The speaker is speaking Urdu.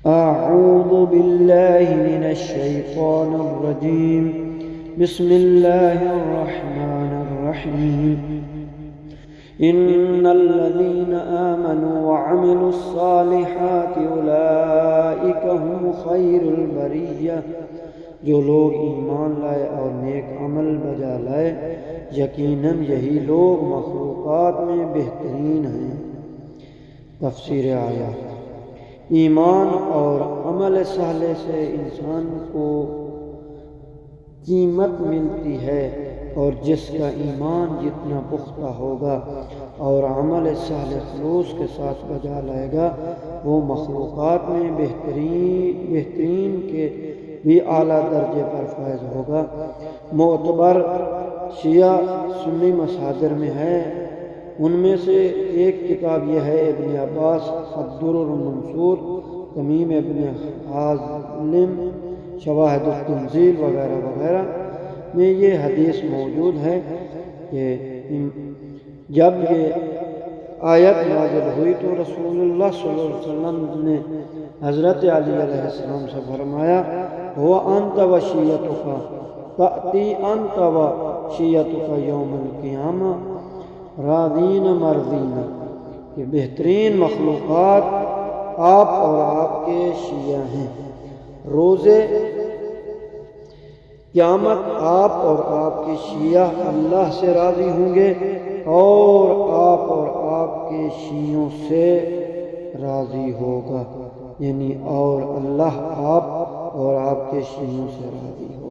أعوذ بالله من الشيطان الرجيم بسم الله الرحمن الرحيم إن الذين آمنوا وعملوا الصالحات أولئك هم خير البرية، جو لوگ ایمان لائے اور نیک عمل بجا لائے یقیناً یہی لوگ مخلوقات میں بہترین ہیں۔ تفسیر آیات۔ ایمان اور عمل صالح سے انسان کو قیمت ملتی ہے، اور جس کا ایمان جتنا پختہ ہوگا اور عمل صالح خلوص کے ساتھ بجا لائے گا، وہ مخلوقات میں بہترین کے بھی اعلیٰ درجے پر فائز ہوگا۔ معتبر شیعہ سنی مصادر میں ہے، ان میں سے ایک کتاب یہ ہے ابن عباس الدر المنصور، تمیم ابن حازم شواہد التنزیل وغیرہ وغیرہ میں یہ حدیث موجود ہے کہ جب یہ آیت نازل ہوئی تو رسول اللہ صلی اللہ علیہ وسلم نے حضرت علی علیہ السلام سے فرمایا، وَأَنْتَ وَشِيَّتُكَ تَأْتِي أَنْتَ وَشِيَّتُكَ يَوْمَ الْقِيَامَةِ راضین مرضین، کہ بہترین مخلوقات آپ اور آپ کے شیعہ ہیں، روز قیامت آپ اور آپ کے شیعہ اللہ سے راضی ہوں گے، اور آپ کے شیعوں سے راضی ہوگا، یعنی اور اللہ آپ اور آپ کے شیعوں سے راضی ہوگا۔